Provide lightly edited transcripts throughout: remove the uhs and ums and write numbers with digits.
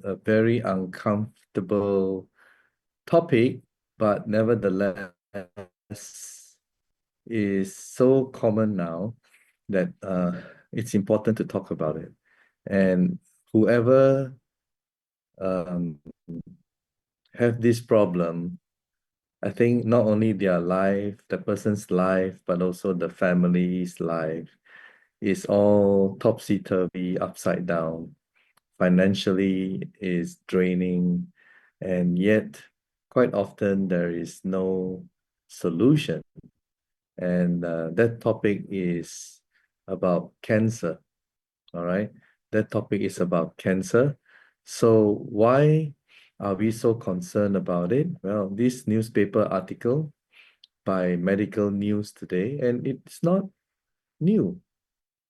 a very uncomfortable topic, but nevertheless is so common now that it's important to talk about it. And whoever um, have this problem, I think not only their life, the person's life, but also the family's life is all topsy-turvy, upside down. Financially is draining, and yet quite often there is no solution. And that topic is about cancer. All right. That topic is about cancer. So why are we so concerned about it? Well, this newspaper article by Medical News Today, and it's not new.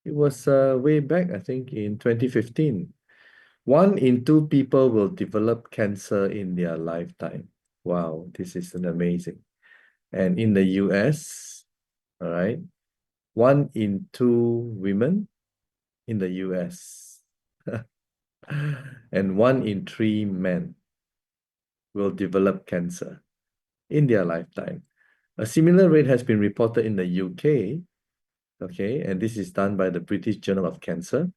It was way back, I think, in 2015. 1 in 2 people will develop cancer in their lifetime. Wow, this is an amazing. And in the US, all right, 1 in 2 women in the US and 1 in 3 men will develop cancer in their lifetime. A similar rate has been reported in the UK, okay, and this is done by the British Journal of Cancer,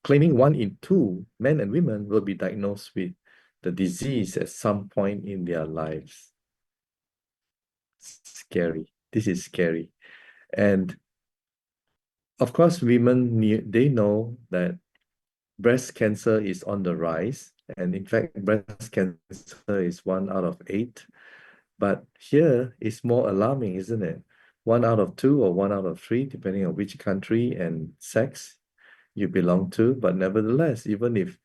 claiming 1 in 2 men and women will be diagnosed with the disease at some point in their lives. Scary. This is scary. And of course, women, they know that breast cancer is on the rise. And in fact, breast cancer is 1 out of 8. But here it's more alarming, isn't it? 1 out of 2 or 1 out of 3, depending on which country and sex you belong to. But nevertheless, even if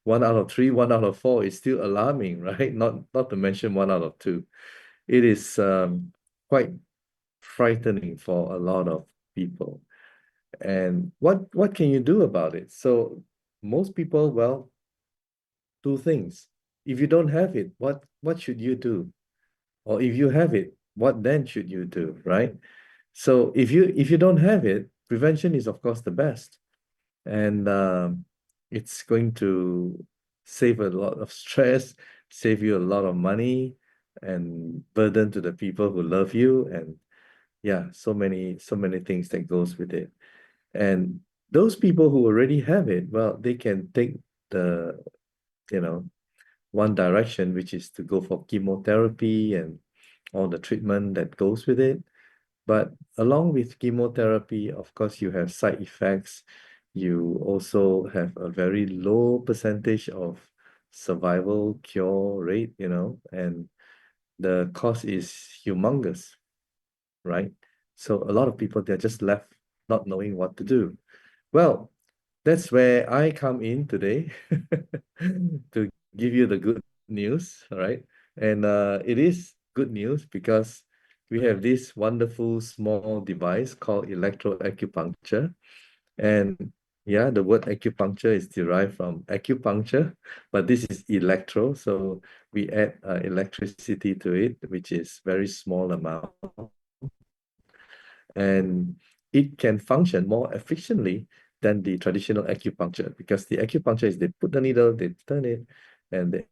1 out of 3, 1 out of 4 is still alarming, right? Not to mention 1 out of 2. It is quite frightening for a lot of people. And what can you do about it? So most people, well, 2 things. If you don't have it, what should you do? Or if you have it, what then should you do, right? So if you don't have it, prevention is of course the best. And it's going to save a lot of stress, save you a lot of money and burden to the people who love you. And yeah, so many things that goes with it. And those people who already have it, well, they can take the, you know, one direction, which is to go for chemotherapy and all the treatment that goes with it. But along with chemotherapy, of course, you have side effects. You also have a very low percentage of survival cure rate, and the cost is humongous, right? So a lot of people, they're just left not knowing what to do. Well, that's where I come in today to give you the good news, all right? And it is good news because we have this wonderful small device called electroacupuncture. And yeah, the word acupuncture is derived from acupuncture, but this is electro. So we add electricity to it, which is very small amount. And it can function more efficiently than the traditional acupuncture, because the acupuncture is they put the needle, they turn it, and the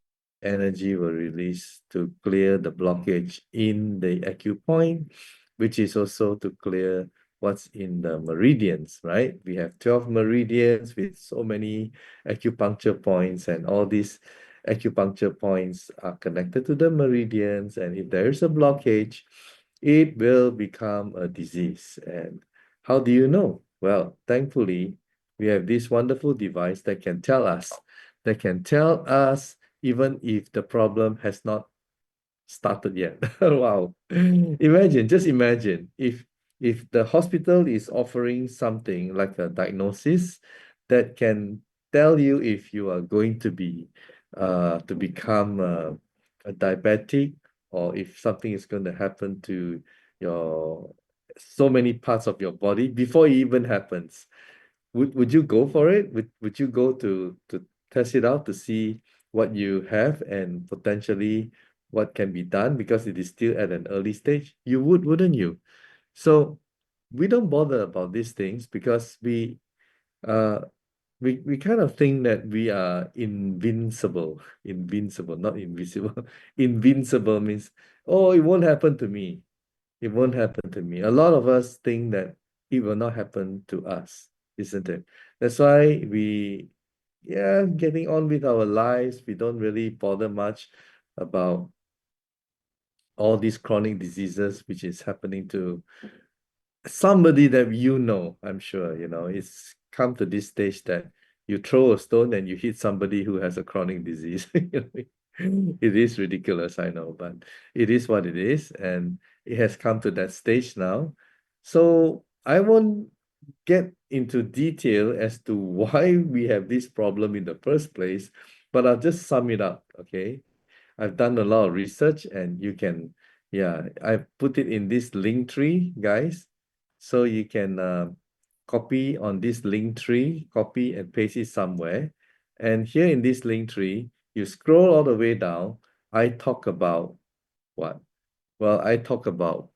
energy will release to clear the blockage in the acupoint, which is also to clear what's in the meridians, right? We have 12 meridians with so many acupuncture points, and all these acupuncture points are connected to the meridians. And if there is a blockage, it will become a disease. And how do you know? Well, thankfully, we have this wonderful device that can tell us even if the problem has not started yet. Wow. Just imagine if the hospital is offering something like a diagnosis that can tell you if you are going to be to become a diabetic, or if something is going to happen to your so many parts of your body before it even happens. Would you go for it? Would you go to test it out to see what you have and potentially what can be done, because it is still at an early stage? You would, wouldn't you? So we don't bother about these things because uh we kind of think that we are invincible, invincible, not invisible. Invincible means, oh, it won't happen to me. It won't happen to me. A lot of us think that it will not happen to us, isn't it? That's why yeah, getting on with our lives. We don't really bother much about all these chronic diseases, which is happening to somebody that you know. I'm sure, it's come to this stage that you throw a stone and you hit somebody who has a chronic disease. It is ridiculous, I know, but it is what it is, and it has come to that stage now. So I won't get into detail as to why we have this problem in the first place, but I'll just sum it up, okay? I've done a lot of research, and you can, yeah, I put it in this link tree, guys. So you can copy on this link tree, copy and paste it somewhere. And here in this link tree, you scroll all the way down. I talk about what? Well, I talk about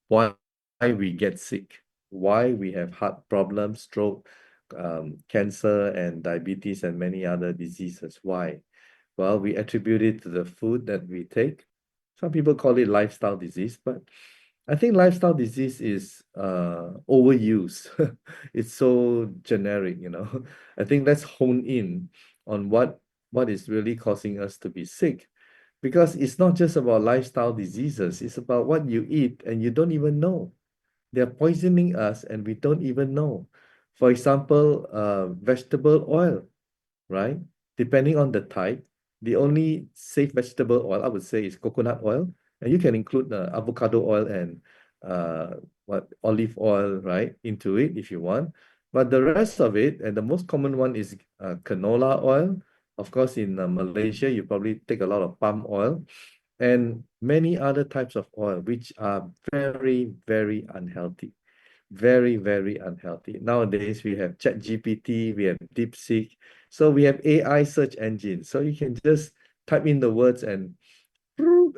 why we get sick, why we have heart problems, stroke, cancer, and diabetes, and many other diseases. Why? Well, we attribute it to the food that we take. Some people call it lifestyle disease, but I think lifestyle disease is overused. It's so generic, I think let's hone in on what is really causing us to be sick. Because it's not just about lifestyle diseases, it's about what you eat and you don't even know. They're poisoning us and we don't even know. For example, vegetable oil, right? Depending on the type, the only safe vegetable oil I would say is coconut oil, and you can include avocado oil and olive oil, right, into it if you want. But the rest of it, and the most common one is canola oil. Of course, in Malaysia, you probably take a lot of palm oil and many other types of oil, which are very, very unhealthy. Very, very unhealthy. Nowadays, we have ChatGPT, we have DeepSeek, so we have AI search engines. So you can just type in the words and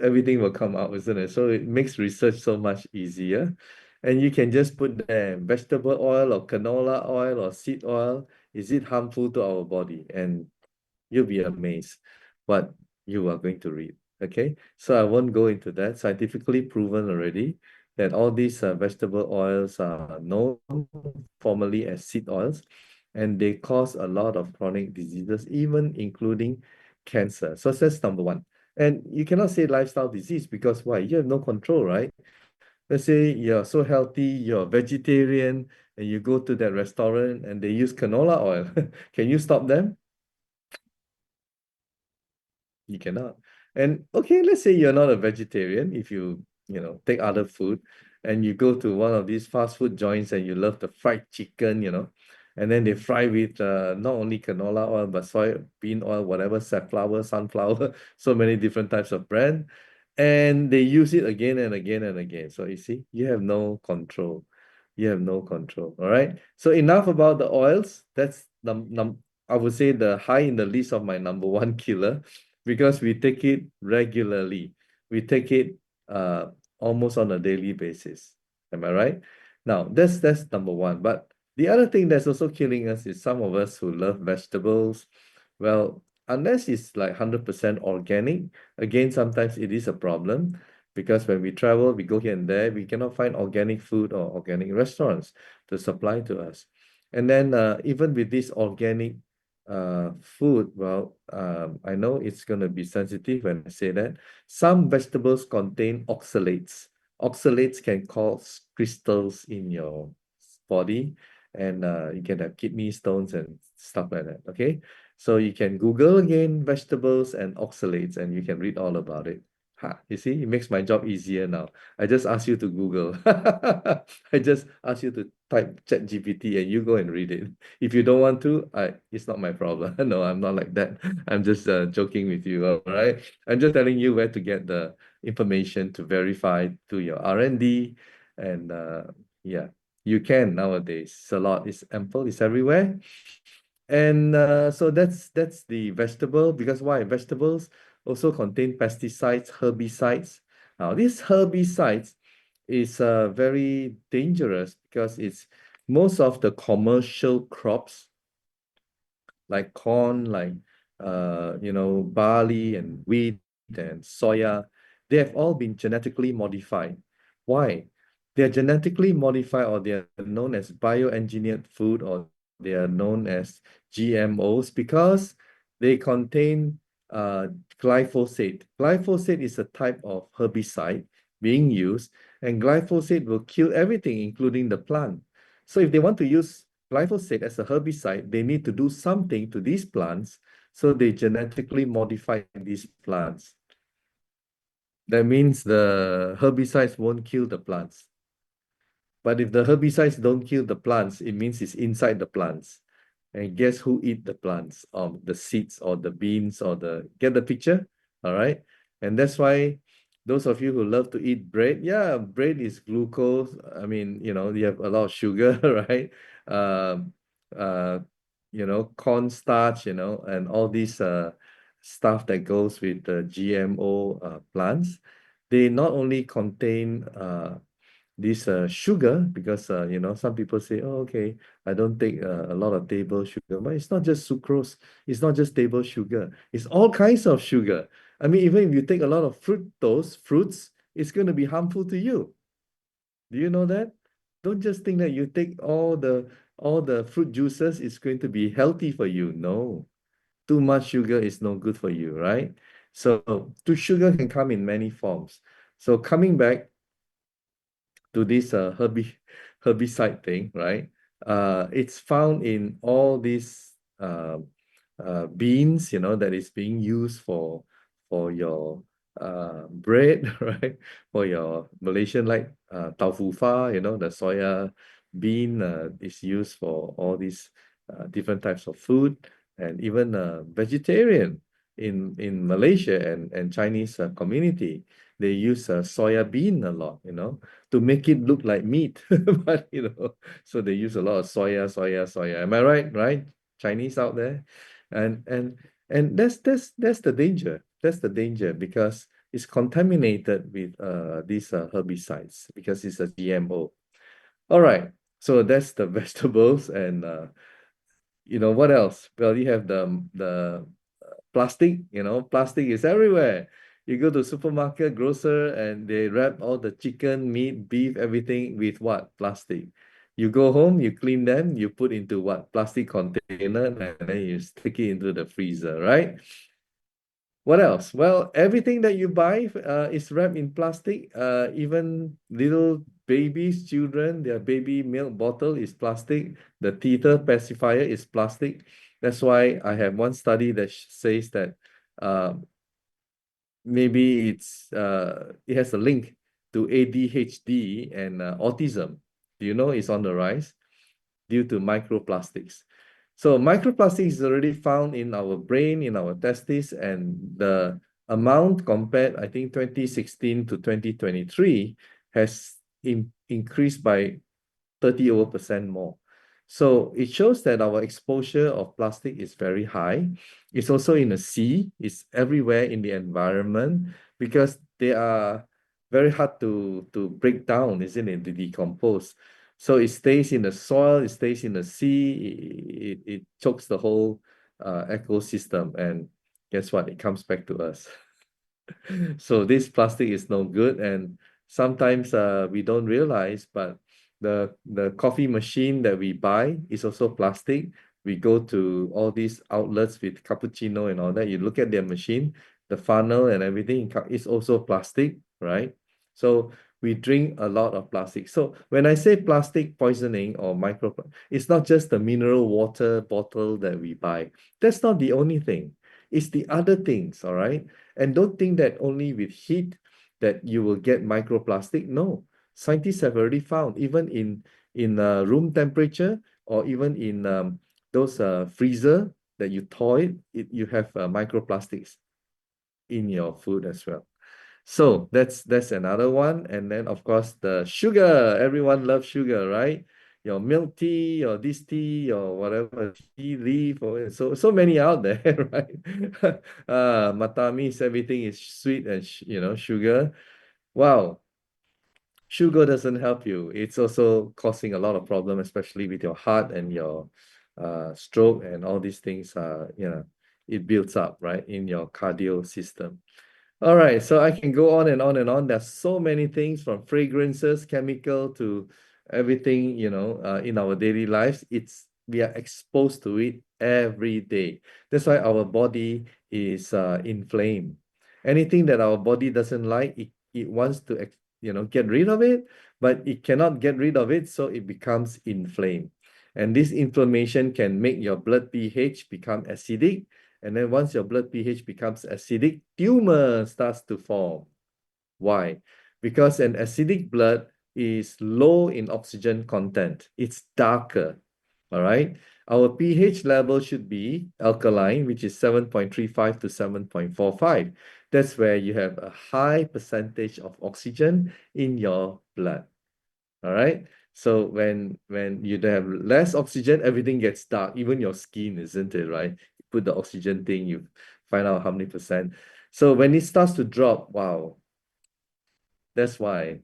everything will come out, isn't it? So it makes research so much easier. And you can just put there vegetable oil or canola oil or seed oil. Is it harmful to our body? And you'll be amazed what you are going to read. Okay, so I won't go into that. Scientifically proven already that all these vegetable oils are known formally as seed oils, and they cause a lot of chronic diseases, even including cancer. So that's number one. And you cannot say lifestyle disease because why? You have no control, right? Let's say you're so healthy, you're vegetarian, and you go to that restaurant and they use canola oil. Can you stop them? You cannot. And okay, let's say you're not a vegetarian, if take other food and you go to one of these fast food joints and you love the fried chicken, and then they fry with not only canola oil, but soybean oil, whatever, safflower, sunflower, so many different types of brand. And they use it again and again and again. So you see, you have no control. You have no control. All right. So enough about the oils. That's I would say the high in the list of my number one killer because we take it regularly. We take it almost on a daily basis. Am I right? Now, that's number one. But the other thing that's also killing us is some of us who love vegetables. Well, unless it's like 100% organic, again, sometimes it is a problem because when we travel, we go here and there, we cannot find organic food or organic restaurants to supply to us. And then even with this organic food, well, I know it's going to be sensitive when I say that. Some vegetables contain oxalates. Oxalates can cause crystals in your body, and you can have kidney stones and stuff like that. Okay, so you can Google again vegetables and oxalates, and you can read all about it. Ha, you see, it makes my job easier now. I just ask you to Google. I just ask you to type ChatGPT and you go and read it. If you don't want to, it's not my problem. No, I'm not like that. I'm just joking with you, all right? I'm just telling you where to get the information to verify to your R&D. And yeah, you can nowadays. It's a lot. It's ample. It's everywhere. And so that's the vegetable because why? Vegetables also contain pesticides, herbicides. Now, these herbicides is very dangerous because it's most of the commercial crops like corn, like barley and wheat and soya, they have all been genetically modified. Why? They're genetically modified, or they're known as bioengineered food, or they are known as GMOs because they contain glyphosate. Glyphosate is a type of herbicide being used, and glyphosate will kill everything, including the plant. So if they want to use glyphosate as a herbicide, they need to do something to these plants. So they genetically modify these plants. That means the herbicides won't kill the plants. But if the herbicides don't kill the plants, it means it's inside the plants. And guess who eat the plants, or the seeds, or the beans, or get the picture? All right. And that's why those of you who love to eat bread, yeah, bread is glucose. I mean, you have a lot of sugar, right? Um, uh, cornstarch, and all these stuff that goes with the GMO plants. They not only contain this sugar, because some people say, oh, okay, I don't take a lot of table sugar, but it's not just sucrose, it's not just table sugar, it's all kinds of sugar. I mean, even if you take a lot of fruits, it's going to be harmful to you. Do you know that? Don't just think that you take all the fruit juices, it's going to be healthy for you. No, too much sugar is no good for you, right? So sugar can come in many forms. So coming back to this herbicide thing, right? It's found in all these beans, that is being used for your bread, right? For your Malaysian, like taufu fa, the soya bean is used for all these different types of food, and even vegetarian in Malaysia and Chinese community, they use soya bean a lot, to make it look like meat. But so they use a lot of soya. Am I right? Right? Chinese out there. And that's the danger. That's the danger, because it's contaminated with these herbicides, because it's a GMO. All right. So that's the vegetables. And what else? Well, you have the plastic, plastic is everywhere. You go to supermarket, grocer, and they wrap all the chicken, meat, beef, everything with what? Plastic. You go home, you clean them, you put into what? Plastic container, and then you stick it into the freezer, right? What else? Well, everything that you buy is wrapped in plastic. Even little babies, children, their baby milk bottle is plastic. The teether pacifier is plastic. That's why I have one study that says that uh, maybe it has a link to ADHD and autism. Do you know it's on the rise due to microplastics? So microplastics is already found in our brain, in our testes, and the amount compared, I think, 2016 to 2023 has increased by 30% more. So it shows that our exposure of plastic is very high. It's also in the sea, it's everywhere in the environment, because they are very hard to break down, isn't it, to decompose. So it stays in the soil, it stays in the sea, it chokes the whole ecosystem, and guess what? It comes back to us. So this plastic is no good, and sometimes we don't realize, but the coffee machine that we buy is also plastic. We go to all these outlets with cappuccino and all that. You look at their machine, the funnel and everything is also plastic, right? So we drink a lot of plastic. So when I say plastic poisoning or micro, it's not just the mineral water bottle that we buy. That's not the only thing. It's the other things, all right? And don't think that only with heat that you will get microplastic. No, scientists have already found, even in room temperature, or even in those freezer that you thaw it, you have microplastics in your food as well. So that's another one. And then of course the sugar. Everyone loves sugar, right? Your milk tea, or this tea, or whatever tea leaf, or so many out there, right? Matamis, everything is sweet and sugar. Wow, sugar doesn't help you. It's also causing a lot of problem, especially with your heart and your stroke and all these things it builds up, right, in your cardio system. All right, so I can go on and on and on. There's so many things from fragrances, chemical to everything, in our daily lives. We are exposed to it every day. That's why our body is inflamed. Anything that our body doesn't like, it wants to, get rid of it, but it cannot get rid of it, so it becomes inflamed. And this inflammation can make your blood pH become acidic, and then once your blood pH becomes acidic, tumor starts to form. Why? Because an acidic blood is low in oxygen content. It's darker. All right. Our pH level should be alkaline, which is 7.35 to 7.45. That's where you have a high percentage of oxygen in your blood. All right. So when you have less oxygen, everything gets dark, even your skin, isn't it, right? You put the oxygen thing, you find out how many percent. So when it starts to drop, wow, that's why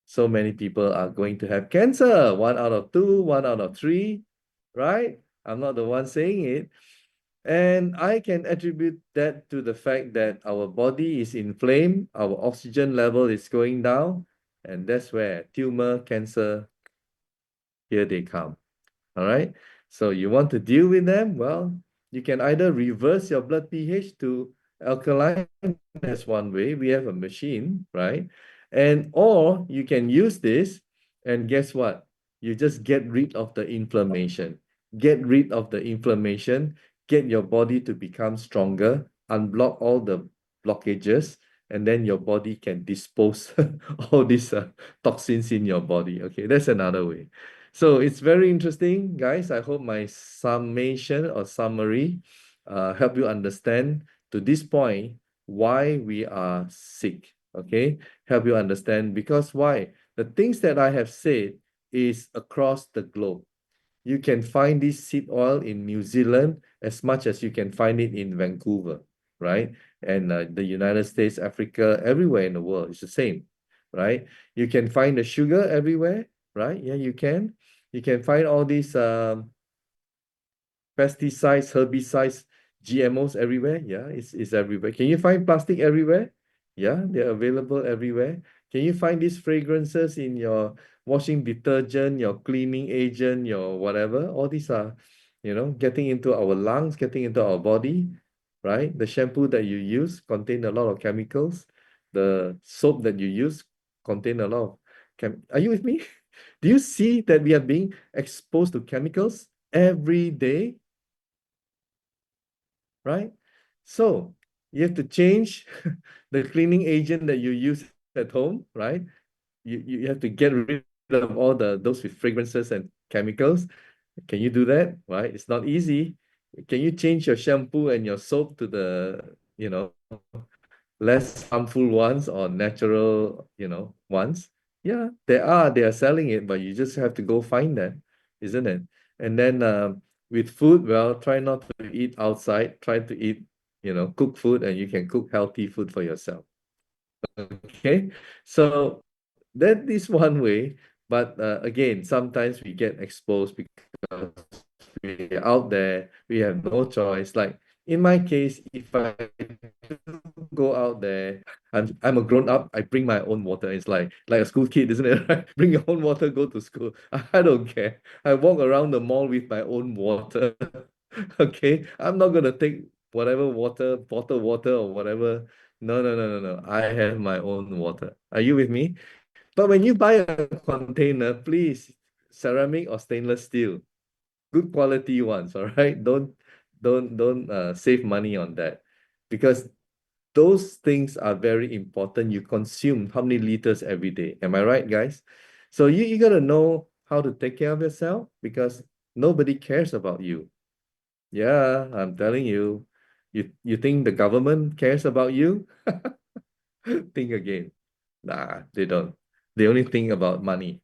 so many people are going to have cancer. 1 out of 2, 1 out of 3, right? I'm not the one saying it. And I can attribute that to the fact that our body is inflamed, our oxygen level is going down, and that's where tumor, cancer, here they come. All right. So you want to deal with them? Well, you can either reverse your blood pH to alkaline. That's one way. We have a machine, right? Or you can use this, and guess what? You just get rid of the inflammation. Get rid of the inflammation, get your body to become stronger, unblock all the blockages, and then your body can dispose all these toxins in your body. Okay, that's another way. So it's very interesting, guys. I hope my summation or summary help you understand to this point why we are sick. Okay, help you understand because why? The things that I have said is across the globe. You can find this seed oil in New Zealand as much as you can find it in Vancouver, right? And the United States, Africa, everywhere in the world, it's the same, right? You can find the sugar everywhere, right? Yeah, you can. You can find all these pesticides, herbicides, GMOs everywhere. Yeah, it's everywhere. Can you find plastic everywhere? Yeah, they're available everywhere. Can you find these fragrances in your washing detergent, your cleaning agent, your whatever? All these are, getting into our lungs, getting into our body, right? The shampoo that you use contain a lot of chemicals. The soap that you use contain a lot of Are you with me? Do you see that we are being exposed to chemicals every day? Right? So you have to change the cleaning agent that you use at home, right? You have to get rid of all those with fragrances and chemicals. Can you do that? Right? It's not easy. Can you change your shampoo and your soap to the, less harmful ones or natural, ones? Yeah, they are selling it, but you just have to go find them, isn't it? And then with food, well, try not to eat outside, try to eat, cook food, and you can cook healthy food for yourself. Okay, so that is one way, but again, sometimes we get exposed because we're out there, we have no choice. Like in my case, if I go out there, I'm a grown up, I bring my own water. It's like a school kid, isn't it? Right? Bring your own water, go to school. I don't care. I walk around the mall with my own water. Okay, I'm not gonna take whatever water, bottled water or whatever. No, no, no, no, no. I have my own water. Are you with me? But when you buy a container, please, ceramic or stainless steel, good quality ones, all right? Don't save money on that because those things are very important. You consume how many liters every day? Am I right, guys? So you gotta know how to take care of yourself because nobody cares about you. Yeah, I'm telling you. You think the government cares about you? Think again. Nah, they don't. They only think about money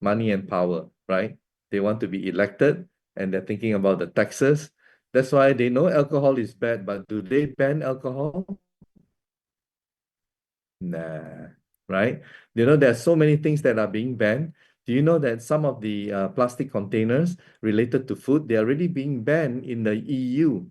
and power, right? They want to be elected and they're thinking about the taxes. That's why they know alcohol is bad, but do they ban alcohol? Nah, right? There are so many things that are being banned. Do you know that some of the plastic containers related to food, they're already being banned in the EU,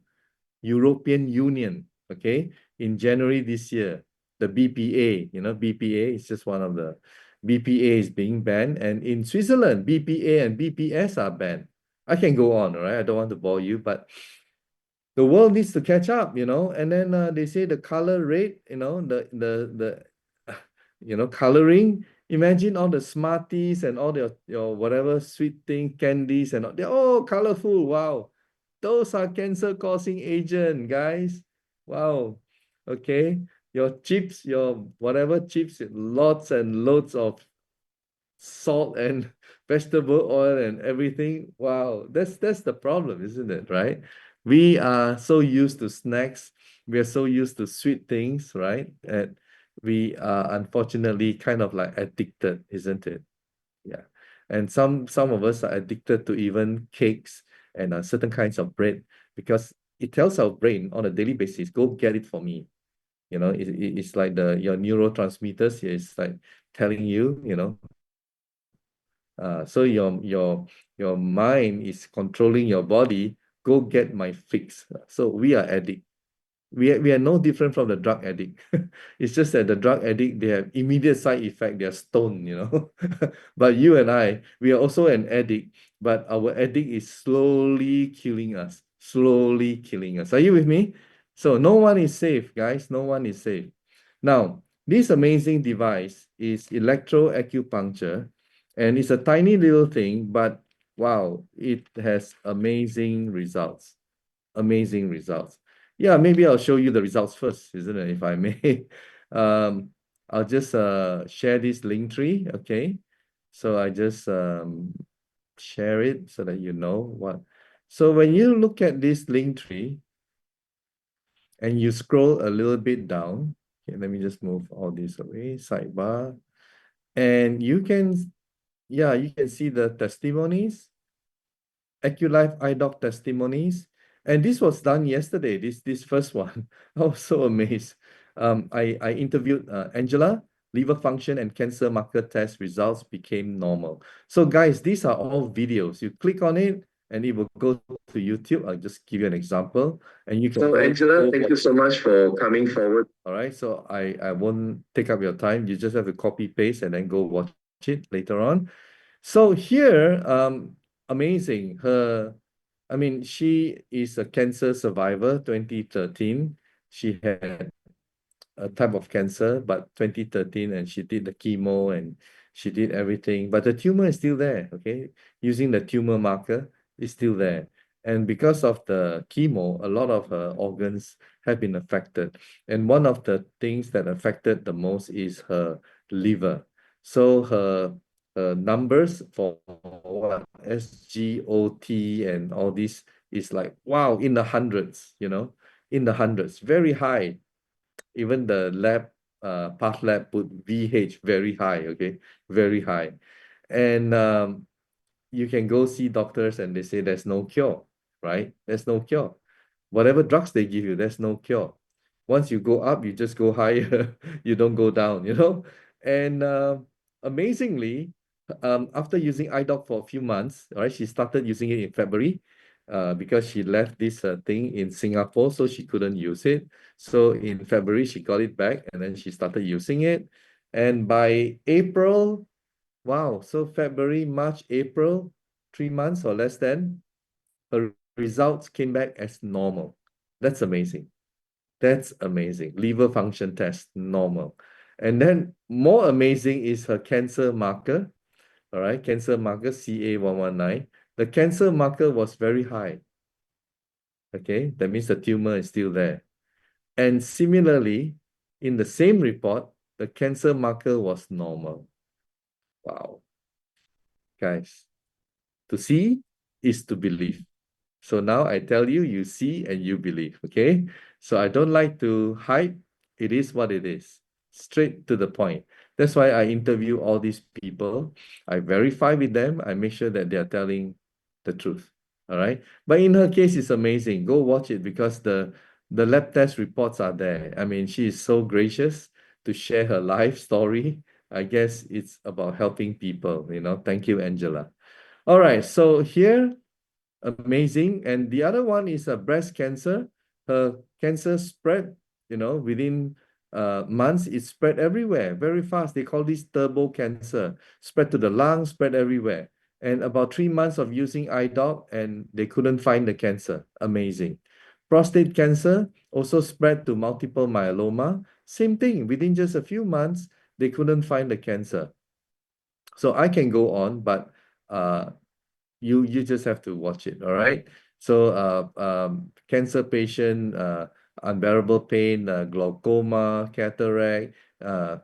European Union, okay, in January this year. The BPA, BPA is just one of the BPA is being banned, and in Switzerland, BPA and BPS are banned. I can go on, all right? I don't want to bore you, but the world needs to catch up, and then they say the color rate, the coloring. Imagine all the Smarties and all the your whatever sweet thing, candies and all, they're all colorful. Wow. Those are cancer causing agent, guys. Wow. Okay. Your chips, your whatever chips, lots and loads of salt and vegetable oil and everything. Wow, that's the problem, isn't it? Right? We are so used to snacks. We are so used to sweet things, right? And we are unfortunately kind of like addicted, isn't it? Yeah. And some of us are addicted to even cakes and certain kinds of bread because it tells our brain on a daily basis, go get it for me. It's like your neurotransmitters is like telling you, so your mind is controlling your body. Go get my fix. So we are addict. We are no different from the drug addict. It's just that the drug addict, they have immediate side effect. They are stoned. But you and I, we are also an addict, but our addict is slowly killing us. Slowly killing us. Are you with me? So no one is safe, guys. No one is safe. Now, this amazing device is electroacupuncture, and it's a tiny little thing, but wow, it has amazing results. Amazing results. Yeah, maybe I'll show you the results first, isn't it, if I may? Um, I'll just share this link tree, okay? So I just share it so that you know what. So when you look at this link tree and you scroll a little bit down, okay, let me just move all this away, sidebar, and you can see the testimonies, AccuLife iDoc testimonies. And this was done yesterday, this first one. I was so amazed. I interviewed Angela, liver function and cancer marker test results became normal. So guys, these are all videos. You click on it and it will go to YouTube. I'll just give you an example. And you can So Angela, thank you so much for coming forward. All right, so I won't take up your time. You just have to copy paste and then go watch it later on. So here, amazing. She is a cancer survivor, 2013. She had a type of cancer, but 2013, and she did the chemo and she did everything. But the tumor is still there, okay? Using the tumor marker is still there. And because of the chemo, a lot of her organs have been affected. And one of the things that affected the most is her liver. So her numbers for what SGOT and all this is like, wow, in the hundreds, in the hundreds, very high. Even the lab, path lab put VH very high, okay, very high. And you can go see doctors and they say there's no cure, right? There's no cure. Whatever drugs they give you, there's no cure. Once you go up, you just go higher. You don't go down. And amazingly, after using iDoc for a few months, all right, she started using it in February because she left this thing in Singapore, so she couldn't use it. So in February, she got it back and then she started using it. And by April, wow, so February, March, April, 3 months or less than, her results came back as normal. That's amazing. That's amazing. Liver function test, normal. And then more amazing is her cancer marker. All right, cancer marker CA119. The cancer marker was very high. Okay, that means the tumor is still there. And similarly, in the same report, the cancer marker was normal. Wow. Guys, to see is to believe. So now I tell you, you see and you believe, okay? So I don't like to hide. It is what it is. Straight to the point. That's why I interview all these people. I verify with them. I make sure that they are telling the truth. All right. But in her case, it's amazing. Go watch it because the lab test reports are there. I mean, she is so gracious to share her life story. I guess it's about helping people, you know. Thank you, Angela. All right, so here, amazing. And the other one is a breast cancer. Her cancer spread, you know, within months, it spread everywhere very fast. They call this turbo cancer. Spread to the lungs, spread everywhere. And about 3 months of using iDoc, and they couldn't find the cancer. Amazing. Prostate cancer also spread to multiple myeloma. Same thing, within just a few months, they couldn't find the cancer. So I can go on, but you just have to watch it. All right. So cancer patient, unbearable pain, glaucoma, cataract,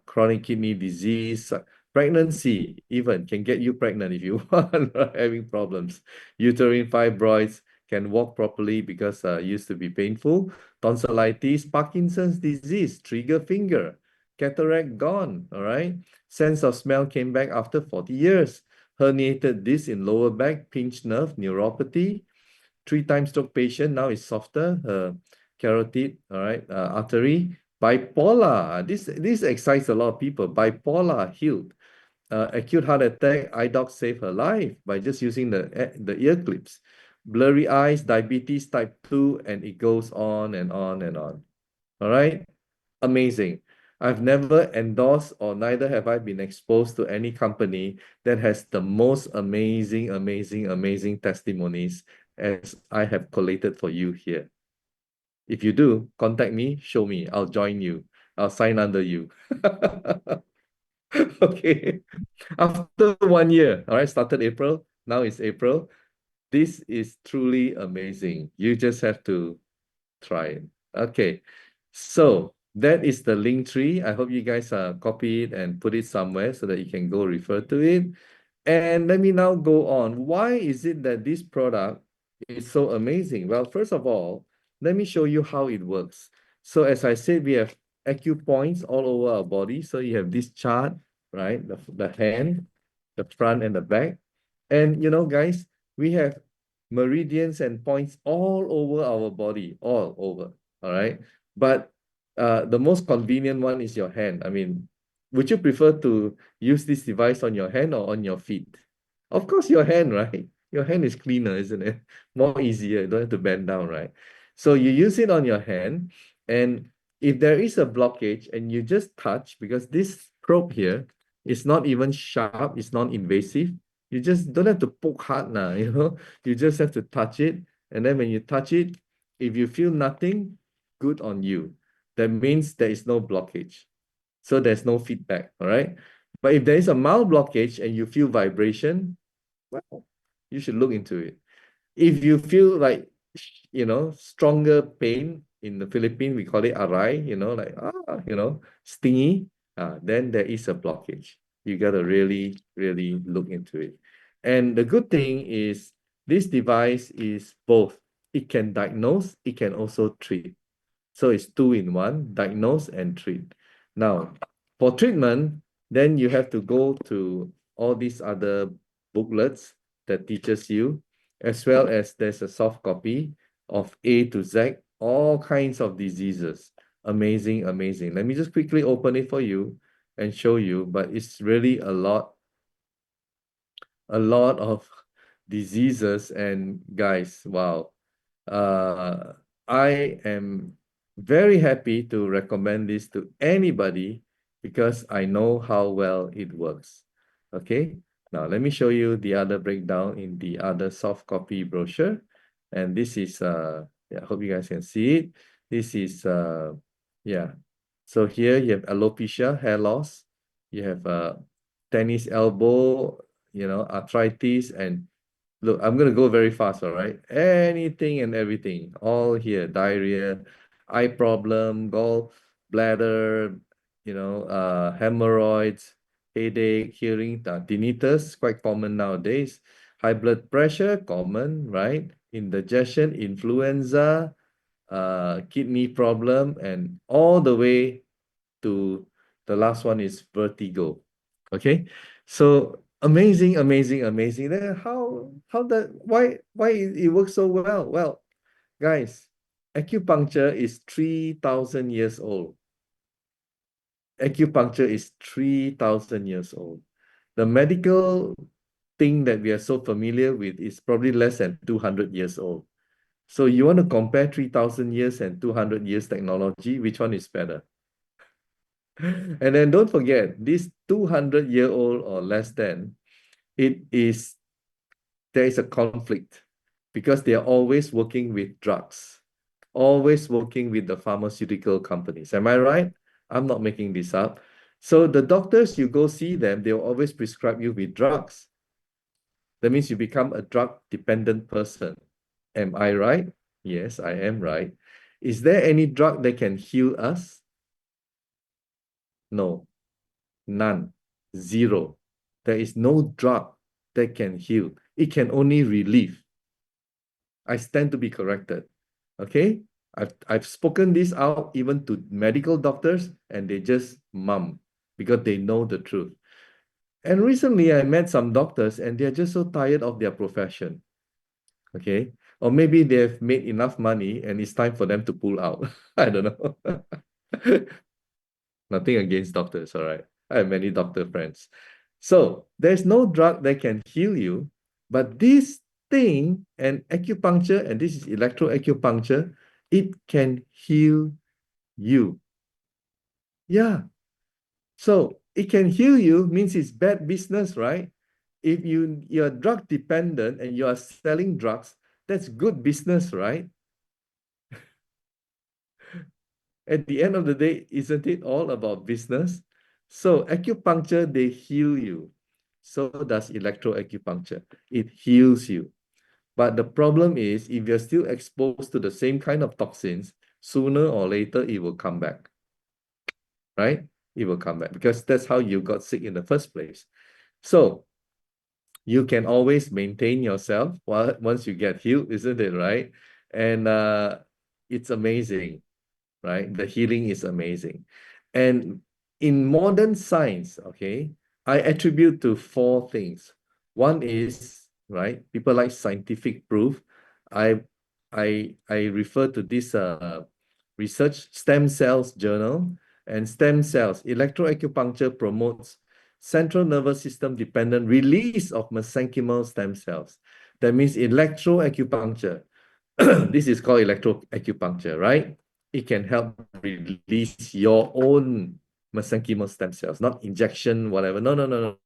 chronic kidney disease, pregnancy even can get you pregnant if you want, having problems. Uterine fibroids, can walk properly because used to be painful. Tonsillitis, Parkinson's disease, trigger finger, cataract gone. All right. Sense of smell came back after 40 years. Herniated disc in lower back, pinched nerve, neuropathy. 3 time stroke patient, now is softer, carotid, all right, artery. Bipolar, this excites a lot of people. Bipolar healed. Acute heart attack, eye doc saved her life by just using the ear clips. Blurry eyes, diabetes type 2, and it goes on and on and on. All right, amazing. I've never endorsed or neither have I been exposed to any company that has the most amazing, amazing, amazing testimonies as I have collated for you here. If you do, contact me, show me, I'll join you. I'll sign under you. Okay. After 1 year, all right, started April, now it's April. This is truly amazing. You just have to try it. Okay. So that is the link tree. I hope you guys copy it and put it somewhere so that you can go refer to it. And let me now go on. Why is it that this product is so amazing? Well, first of all, let me show you how it works. So as I said, we have acupoints all over our body. So you have this chart, right? The hand, the front and the back. And you know, guys, we have meridians and points all over our body, all over. All right. But the most convenient one is your hand. I mean, would you prefer to use this device on your hand or on your feet? Of course, your hand, right? Your hand is cleaner, isn't it? More easier. You don't have to bend down, right? So you use it on your hand. And if there is a blockage and you just touch, because this probe here is not even sharp, it's non-invasive. You just don't have to poke hard now, you know. You just have to touch it. And then when you touch it, if you feel nothing, good on you. That means there is no blockage. So there's no feedback, all right? But if there is a mild blockage and you feel vibration, well, you should look into it. If you feel like, you know, stronger pain, in the Philippines, we call it aray, you know, like, you know, stingy, then there is a blockage. You got to really, really look into it. And the good thing is this device is both. It can diagnose, it can also treat. So it's 2 in 1, diagnose and treat. Now, for treatment, then you have to go to all these other booklets that teaches you, as well as there's a soft copy of A to Z, all kinds of diseases. Amazing, amazing. Let me just quickly open it for you and show you, but it's really a lot of diseases. And guys, wow. I am very happy to recommend this to anybody because I know how well it works. Okay, now let me show you the other breakdown in the other soft copy brochure. And this is, yeah, I hope you guys can see it. This is, yeah. So here you have alopecia, hair loss. You have tennis elbow, you know, arthritis, and look, I'm gonna go very fast, all right? Anything and everything, all here. Diarrhea, eye problem, gall bladder, you know, hemorrhoids, headache, hearing, tinnitus, quite common nowadays. High blood pressure, common, right? Indigestion, influenza, kidney problem, and all the way to the last one is vertigo. Okay, so amazing, amazing, amazing. Then how that why it works so well? Well, guys, acupuncture is 3,000 years old. acupuncture is 3,000 years old. The medical thing that we are so familiar with is probably less than 200 years old. So you want to compare 3,000 years and 200 years technology, which one is better? And then don't forget, this 200-year-old or less than, there is a conflict because they are always working with drugs, always working with the pharmaceutical companies. Am I right? I'm not making this up. So the doctors, you go see them, they'll always prescribe you with drugs. That means you become a drug-dependent person. Am I right? Yes, I am right. Is there any drug that can heal us? No, none, zero. There is no drug that can heal. It can only relieve. I stand to be corrected. Okay? I've spoken this out even to medical doctors, and they just mum because they know the truth. And recently I met some doctors and they're just so tired of their profession. Okay? Or maybe they've made enough money and it's time for them to pull out. I don't know. Nothing against doctors, all right? I have many doctor friends. So there's no drug that can heal you, but this thing and acupuncture, and this is electroacupuncture, it can heal you. Yeah. So it can heal you means it's bad business, right? If you're drug dependent and you are selling drugs, that's good business, right? At the end of the day, isn't it all about business? So acupuncture, they heal you. So does electroacupuncture. It heals you. But the problem is, if you're still exposed to the same kind of toxins, sooner or later it will come back, right? It will come back because that's how you got sick in the first place. So you can always maintain yourself once you get healed, isn't it, right? And it's amazing, right? The healing is amazing. And in modern science, okay, I attribute to four things. One is, right, people like scientific proof. I I refer to this research stem cells journal, and stem cells electroacupuncture promotes central nervous system dependent release of mesenchymal stem cells. That means electroacupuncture. This is called electroacupuncture, right? It can help release your own mesenchymal stem cells, not injection, whatever. No, no, no, no,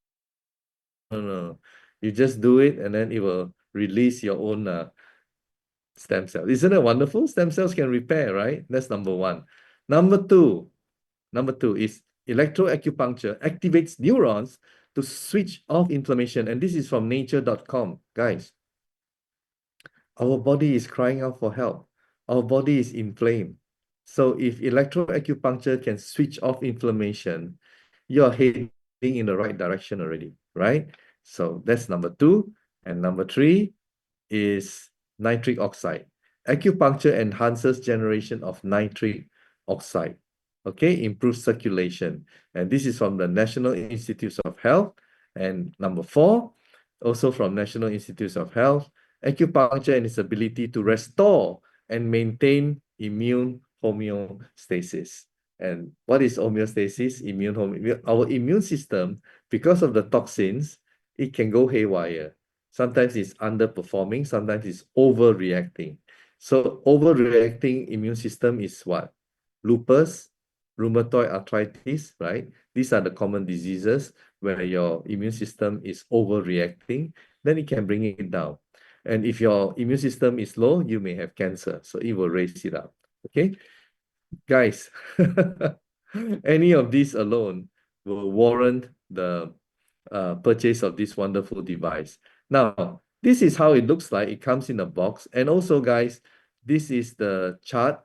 no, no. You just do it and then it will release your own stem cells. Isn't it wonderful? Stem cells can repair, right? That's number one. Number two, is electroacupuncture activates neurons to switch off inflammation. And this is from nature.com, guys. Our body is crying out for help. Our body is inflamed. So if electroacupuncture can switch off inflammation, you're heading in the right direction already, right? So that's number two. And number three is nitric oxide. Acupuncture enhances generation of nitric oxide. Okay, improves circulation. And this is from the National Institutes of Health. And number four, also from National Institutes of Health, acupuncture and its ability to restore and maintain immune homeostasis. And what is homeostasis? Our immune system, because of the toxins, it can go haywire. Sometimes it's underperforming, sometimes it's overreacting. So overreacting immune system is what? Lupus, rheumatoid arthritis, right? These are the common diseases where your immune system is overreacting, then it can bring it down. And if your immune system is low, you may have cancer. So it will raise it up. Okay, guys, any of these alone will warrant the purchase of this wonderful device. Now, this is how it looks like. It comes in a box. And also, guys, this is the chart,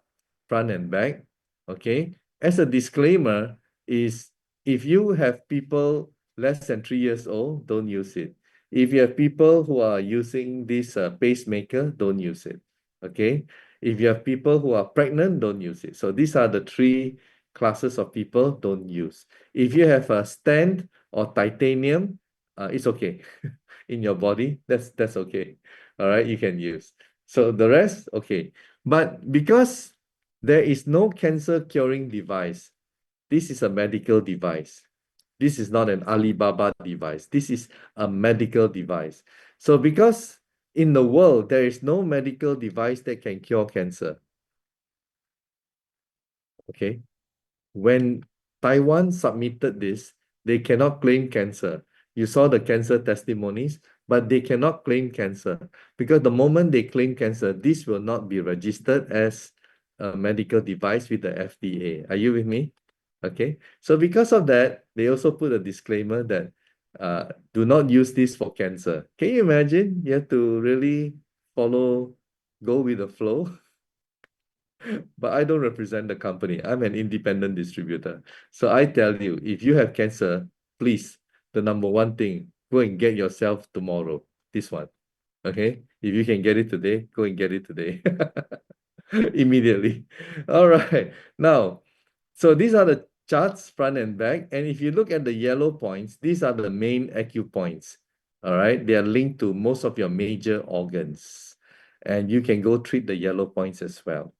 front and back. Okay. As a disclaimer, is if you have people less than 3 years old, don't use it. If you have people who are using this pacemaker, don't use it. Okay. If you have people who are pregnant, don't use it. So these are the three classes of people don't use. If you have a stent or titanium, it's okay in your body. That's okay. All right, you can use. So the rest, okay. But because there is no cancer curing device, This is a medical device. This is not an Alibaba device. This is a medical device. So because in the world, there is no medical device that can cure cancer. Okay. When Taiwan submitted this, they cannot claim cancer. You saw the cancer testimonies, but they cannot claim cancer because the moment they claim cancer, this will not be registered as a medical device with the FDA. Are you with me? Okay. So because of that, they also put a disclaimer that do not use this for cancer. Can you imagine? You have to really go with the flow. But I don't represent the company. I'm an independent distributor. So I tell you, if you have cancer, please, the number one thing, go and get yourself tomorrow. This one. Okay? If you can get it today, go and get it today. Immediately. All right. Now, so these are the charts front and back. And if you look at the yellow points, these are the main acupoints. All right. They are linked to most of your major organs. And you can go treat the yellow points as well.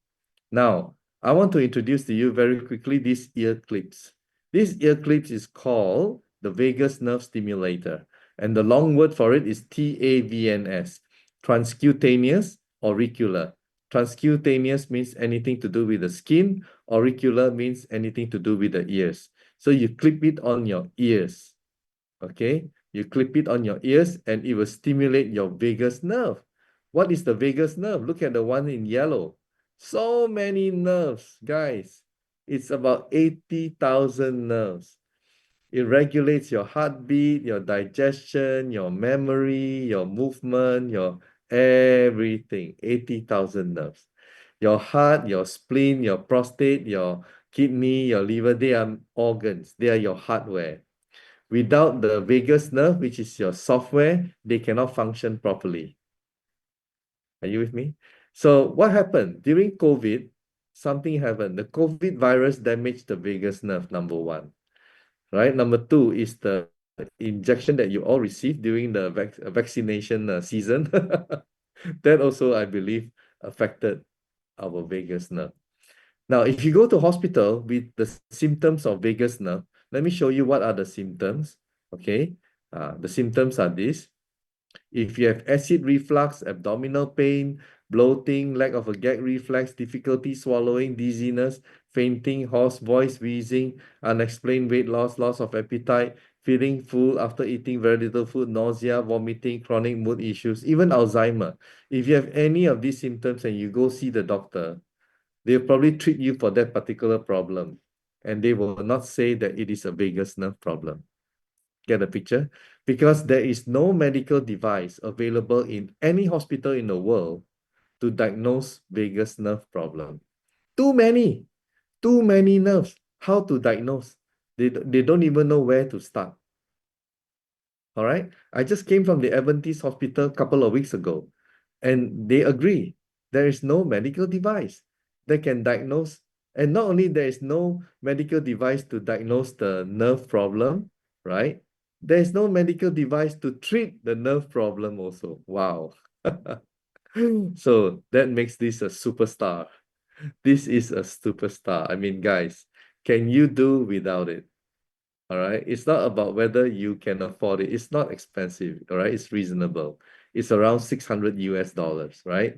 Now, I want to introduce to you very quickly these ear clips. This ear clips is called the vagus nerve stimulator. And the long word for it is TAVNS, transcutaneous auricular. Transcutaneous means anything to do with the skin. Auricular means anything to do with the ears. So you clip it on your ears. Okay? You clip it on your ears and it will stimulate your vagus nerve. What is the vagus nerve? Look at the one in yellow. So many nerves, guys. It's about 80,000 nerves. It regulates your heartbeat, your digestion, your memory, your movement, your everything. 80,000 nerves. Your heart, your spleen, your prostate, your kidney, your liver, they are organs. They are your hardware. Without the vagus nerve, which is your software, they cannot function properly. Are you with me? So what happened? During COVID, something happened. The COVID virus damaged the vagus nerve, number one. Right? Number two is the injection that you all received during the vaccination season. That also, I believe, affected our vagus nerve. Now, if you go to hospital with the symptoms of vagus nerve, let me show you what are the symptoms. Okay, the symptoms are this. If you have acid reflux, abdominal pain, bloating, lack of a gag reflex, difficulty swallowing, dizziness, fainting, hoarse voice, wheezing, unexplained weight loss, loss of appetite, feeling full after eating very little food, nausea, vomiting, chronic mood issues, even Alzheimer. If you have any of these symptoms and you go see the doctor, they'll probably treat you for that particular problem. And they will not say that it is a vagus nerve problem. Get the picture? Because there is no medical device available in any hospital in the world to diagnose vagus nerve problem. Too many nerves. How to diagnose? They don't even know where to start. All right. I just came from the Adventist hospital a couple of weeks ago, and they agree there is no medical device that can diagnose. And not only there is no medical device to diagnose the nerve problem, right? There is no medical device to treat the nerve problem also. Wow. So that makes this a superstar. This is a superstar. I mean, guys, can you do without it? All right. It's not about whether you can afford it. It's not expensive. All right. It's reasonable. It's around 600 US dollars, right?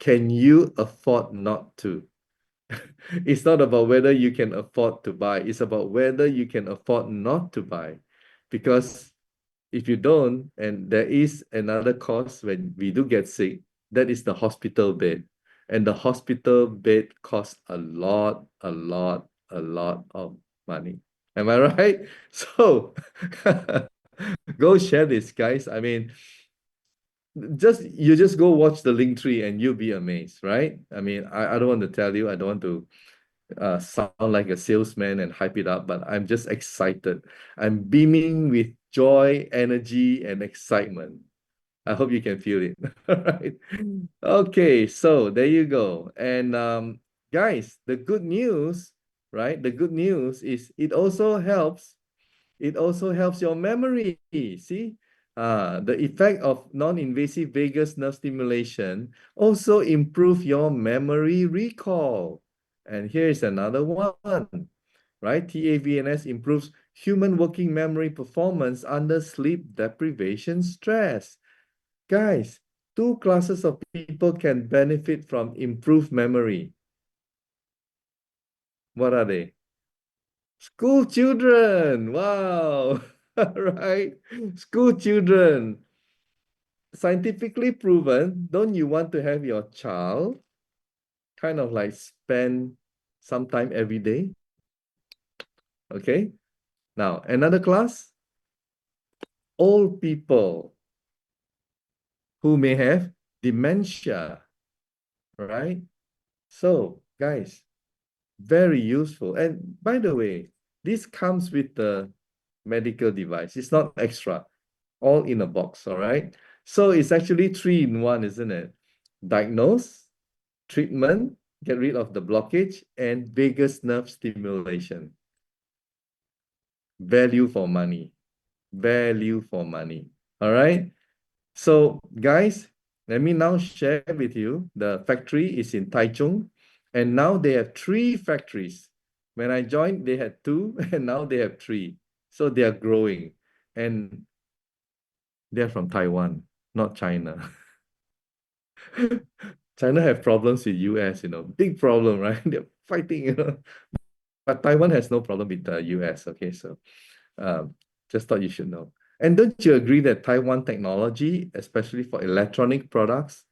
Can you afford not to? It's not about whether you can afford to buy. It's about whether you can afford not to buy. Because if you don't, and there is another cost when we do get sick, that is the hospital bed. And the hospital bed costs a lot, a lot, a lot of money. Am I right? So go share this, guys. I mean, just go watch the link tree and you'll be amazed, right? I mean, I don't want to tell you, I don't want to sound like a salesman and hype it up, but I'm just excited. I'm beaming with joy, energy, and excitement. I hope you can feel it. All right. Okay, so there you go. And guys, the good news, right? The good news is it also helps your memory. See, the effect of non-invasive vagus nerve stimulation also improve your memory recall. And here is another one. right? TAVNS improves human working memory performance under sleep deprivation stress. Guys, two classes of people can benefit from improved memory. What are they? School children. Wow. Right? School children. Scientifically proven, don't you want to have your child kind of like spend some time every day? Okay. Now, another class, old people who may have dementia, right? So, guys, very useful. And by the way, this comes with the medical device. It's not extra, all in a box, all right? So it's actually 3 in 1, isn't it? Diagnose, treatment, get rid of the blockage, and vagus nerve stimulation. Value for money. Value for money. All right? So, guys, let me now share with you. The factory is in Taichung, and now they have 3 factories. When I joined, they had 2, and now they have 3. So they are growing, and they're from Taiwan, not China. China have problems with US, big problem, right? They're fighting. But Taiwan has no problem with the US. Okay, so um, just thought you should know. And don't you agree that Taiwan technology, especially for electronic products,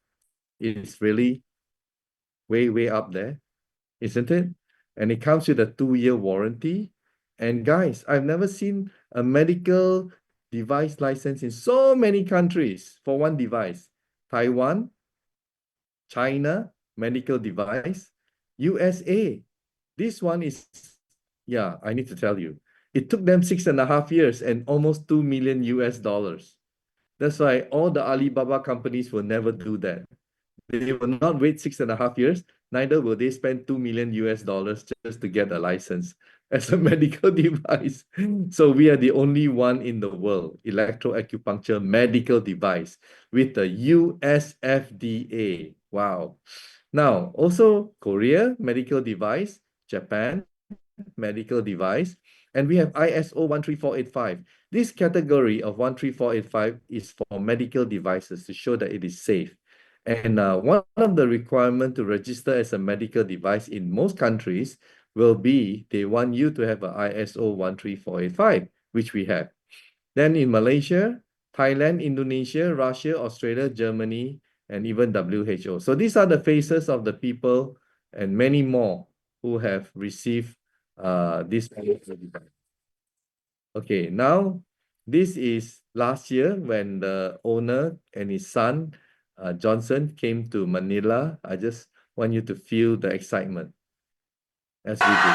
is really way, way up there, isn't it? And it comes with a 2-year warranty. And guys, I've never seen a medical device license in so many countries for one device. Taiwan, China, medical device, USA. This one is, yeah, I need to tell you. It took them 6.5 years and almost 2 million US dollars. That's why all the Alibaba companies will never do that. They will not wait 6.5 years, neither will they spend 2 million US dollars just to get a license as a medical device. So we are the only one in the world, electroacupuncture medical device with the US FDA. Wow. Now, also Korea, medical device, Japan, medical device, and we have ISO 13485. This category of 13485 is for medical devices to show that it is safe. And one of the requirements to register as a medical device in most countries will be they want you to have an ISO 13485, which we have. Then in Malaysia, Thailand, Indonesia, Russia, Australia, Germany, and even WHO. So these are the faces of the people and many more who have received this medical device. Okay, now this is last year when the owner and his son, Johnson, came to Manila. I just want you to feel the excitement as we do.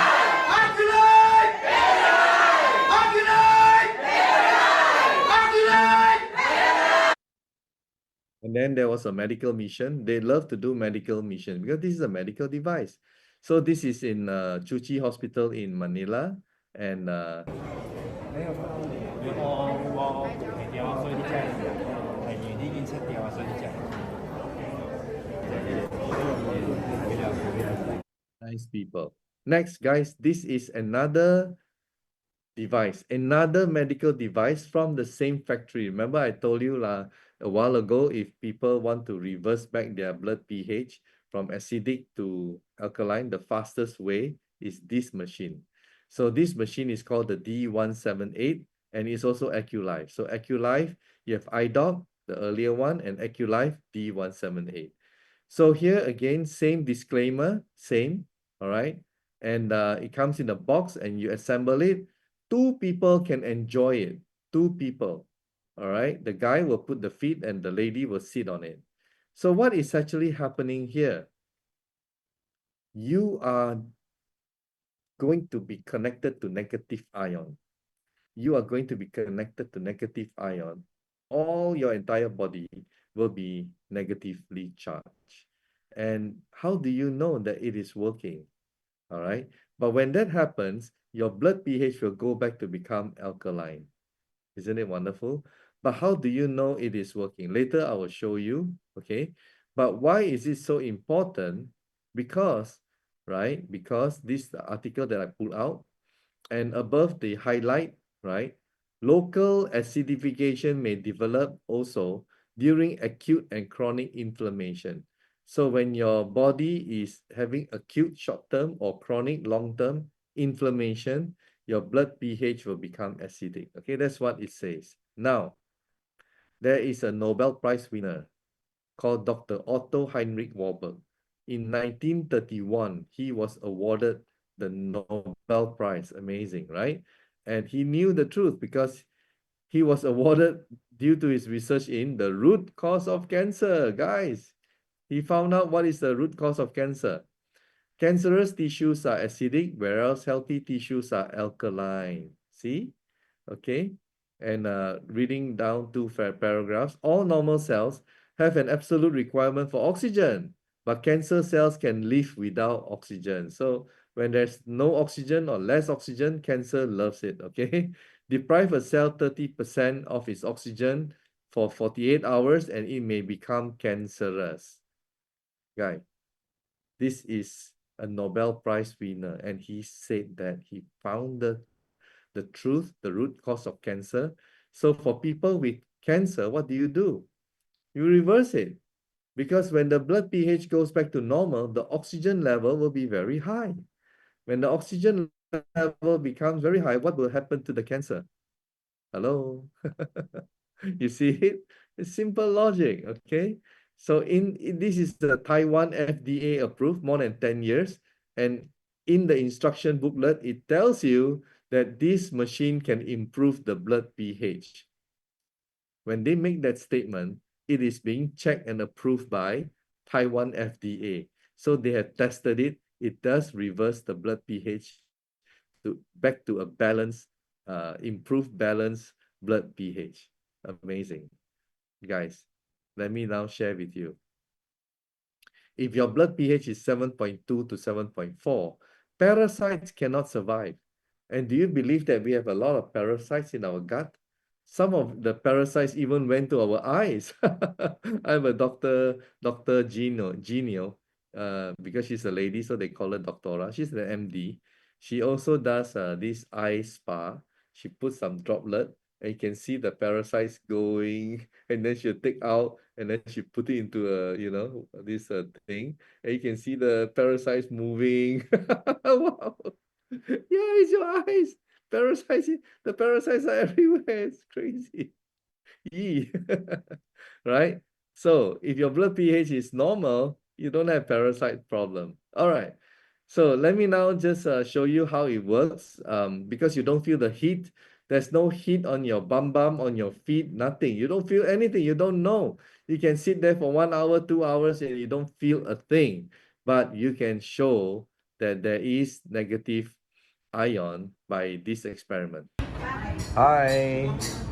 And then there was a medical mission. They love to do medical mission because this is a medical device. So this is in Chuchi Hospital in Manila. And ，nice people. Next, guys, this is another device, another medical device from the same factory. Remember, I told you a while ago, if people want to reverse back their blood pH from acidic to alkaline, the fastest way is this machine. So this machine is called the D178 and it's also AccuLife. So AccuLife, you have iDoc, the earlier one, and AccuLife D178. So here again, same disclaimer, same, all right? And it comes in a box and you assemble it. 2 people can enjoy it. 2 people. All right. The guy will put the feet and the lady will sit on it. So what is actually happening here? You are going to be connected to negative ion. You are going to be connected to negative ion. All your entire body will be negatively charged. And how do you know that it is working? All right. But when that happens, your blood pH will go back to become alkaline. Isn't it wonderful? But how do you know it is working? Later, I will show you, okay? But why is it so important? Because, right, because this article that I pulled out, and above the highlight, right? Local acidification may develop also during acute and chronic inflammation. So when your body is having acute short-term or chronic long-term inflammation, your blood pH will become acidic. Okay, that's what it says. Now, there is a Nobel Prize winner called Dr. Otto Heinrich Warburg. In 1931, he was awarded the Nobel Prize. Amazing, right? And he knew the truth because he was awarded due to his research in the root cause of cancer. Guys, he found out what is the root cause of cancer. Cancerous tissues are acidic, whereas healthy tissues are alkaline. See? Okay. And reading down two paragraphs, all normal cells have an absolute requirement for oxygen, but cancer cells can live without oxygen. So when there's no oxygen or less oxygen, cancer loves it. Okay. Deprive a cell 30% of its oxygen for 48 hours and it may become cancerous. Guy, this is a Nobel Prize winner, and he said that he found the truth, the root cause of cancer. So for people with cancer, what do? You reverse it. Because when the blood pH goes back to normal, the oxygen level will be very high. When the oxygen level becomes very high, what will happen to the cancer? Hello? You see it? It's simple logic, okay? So this is the Taiwan FDA approved more than 10 years. And in the instruction booklet, it tells you that this machine can improve the blood pH. When they make that statement, it is being checked and approved by Taiwan FDA. So they have tested it. It does reverse the blood pH back to a balanced, improved balanced blood pH. Amazing. Guys, let me now share with you. If your blood pH is 7.2 to 7.4, parasites cannot survive. And do you believe that we have a lot of parasites in our gut? Some of the parasites even went to our eyes. I have a doctor, Dr. Genio, because she's a lady, so they call her Doctora. She's the MD. She also does this eye spa. She puts some droplet, and you can see the parasites going, and then she'll take out, and then she put it into this thing, and you can see the parasites moving. Wow. Yeah, it's your eyes. Parasites, the parasites are everywhere. It's crazy. Yee. Right? So if your blood pH is normal, you don't have parasite problem. All right. So let me now just show you how it works. Because you don't feel the heat. There's no heat on your bum, on your feet, nothing. You don't feel anything. You don't know. You can sit there for 1 hour, 2 hours, and you don't feel a thing. But you can show that there is negative ion by this experiment. Hi,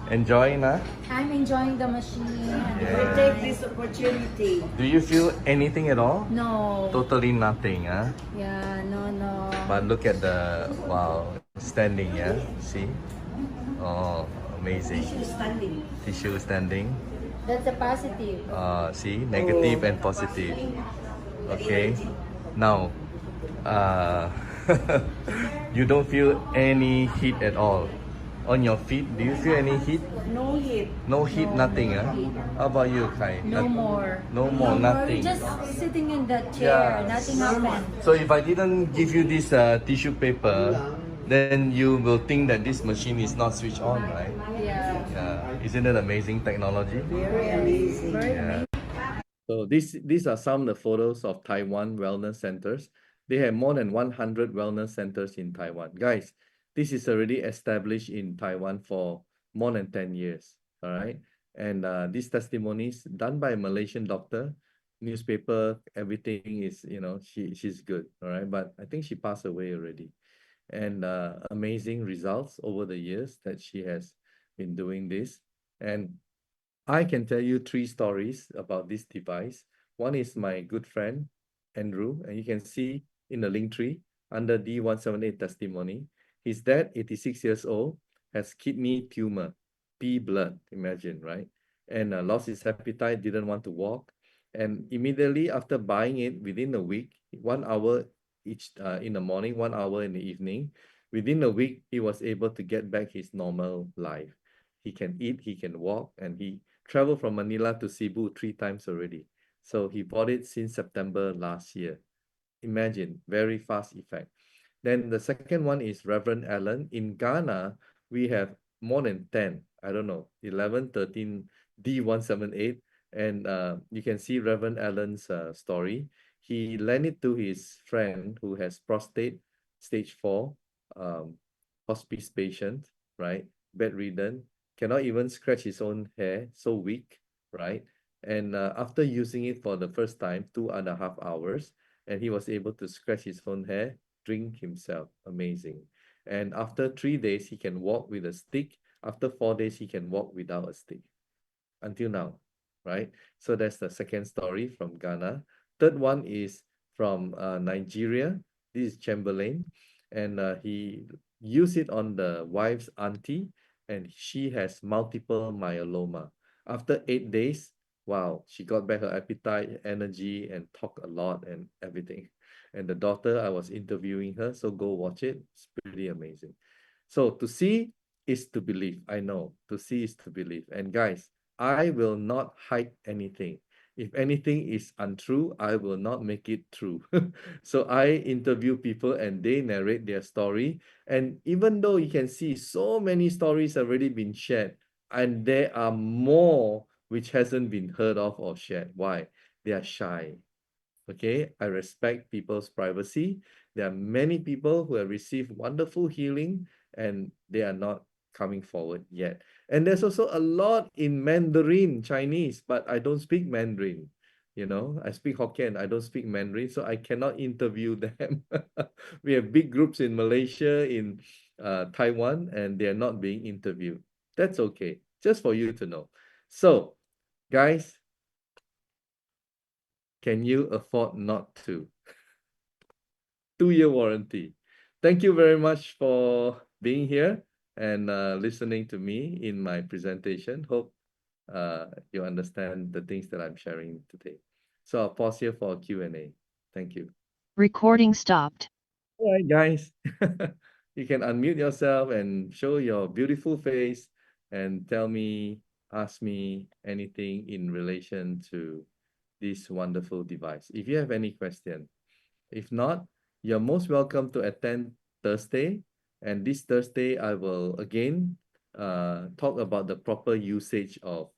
enjoying, huh? I'm enjoying the machine. Yeah. Take this opportunity. Do you feel anything at all? No. Totally nothing, huh? Yeah, no. But look at the, wow, standing, yeah? See? Oh, amazing. Tissue standing. Tissue standing. That's a positive. See? Negative and positive. Okay. Now, you don't feel any heat at all. On your feet, do you feel any heat? No heat. No heat, nothing, huh? How about you, Kai? No more. No more, nothing. We're just sitting in the chair. Yeah. Nothing happened. So if I didn't give you this tissue paper, then you will think that this machine is not switched on, right? Yeah. Yeah. Isn't it amazing technology? Very amazing. Very Yeah. So these are some of the photos of Taiwan wellness centers. They have more than 100 wellness centers in Taiwan. Guys, this is already established in Taiwan for more than 10 years. All right. And these testimonies done by a Malaysian doctor, newspaper, everything is, she's good. All right. But I think she passed away already. And amazing results over the years that she has been doing this. And I can tell you 3 stories about this device. One is my good friend, Andrew, and you can see in the link tree under D178 testimony. His dad, 86 years old, has kidney tumor, P blood, imagine, right? And lost his appetite, didn't want to walk. And immediately after buying it, within a week, 1 hour each in the morning, 1 hour in the evening, Within a week, he was able to get back his normal life. He can eat, he can walk, and he traveled from Manila to Cebu 3 times already. So he bought it since September last year. Imagine, very fast effect. Then the second one is Reverend Allen. In Ghana, we have more than 10, I don't know, 11, 13, D178. And you can see Reverend Allen's story. He lent it to his friend who has prostate stage 4, um, hospice patient, right? Bedridden, cannot even scratch his own hair, so weak, right? And after using it for the first time, 2.5 hours, and he was able to scratch his own hair, drink himself. Amazing. And after 3 days, he can walk with a stick. After 4 days, he can walk without a stick. Until now, right? So that's the second story from Ghana. Third one is from Nigeria. This is Chamberlain, and he used it on the wife's auntie, and she has multiple myeloma. After 8 days, wow, she got back her appetite, energy, and talk a lot and everything. And the daughter, I was interviewing her, so go watch it. It's pretty amazing. So to see is to believe. I know to see is to believe. And guys, I will not hide anything. If anything is untrue, I will not make it true. So I interview people and they narrate their story. And even though you can see so many stories have already been shared, and there are more which hasn't been heard of or shared. Why? They are shy. Okay, I respect people's privacy. There are many people who have received wonderful healing and they are not coming forward yet. And there's also a lot in Mandarin Chinese, but I don't speak Mandarin. You know, I speak Hokkien, I don't speak Mandarin, so I cannot interview them. We have big groups in Malaysia, in Taiwan, and they're not being interviewed. That's okay, just for you to know. So, guys, can you afford not to? 2-year warranty. Thank you very much for being here and listening to me in my presentation. Hope you understand the things that I'm sharing today. So I'll pause here for a Q&A. Thank you. Recording stopped. All right, guys. You can unmute yourself and show your beautiful face and tell me, ask me anything in relation to this wonderful device. If you have any question. If not, you're most welcome to attend Thursday. And this Thursday, I will again talk about the proper usage of,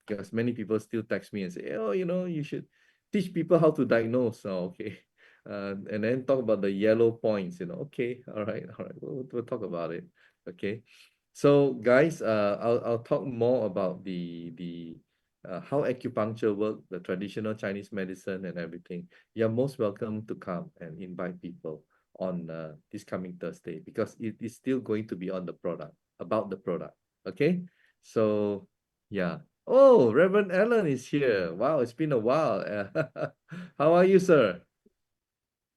because many people still text me and say, oh, you should teach people how to diagnose. Oh, okay. And then talk about the yellow points, okay, all right, we'll talk about it. Okay. So guys, I'll talk more about the how acupuncture work, the traditional Chinese medicine and everything. You're most welcome to come and invite people on this coming Thursday because it is still going to be on the product, about the product. Okay. So yeah. Oh, Reverend Allen is here. Wow, it's been a while. How are you, sir?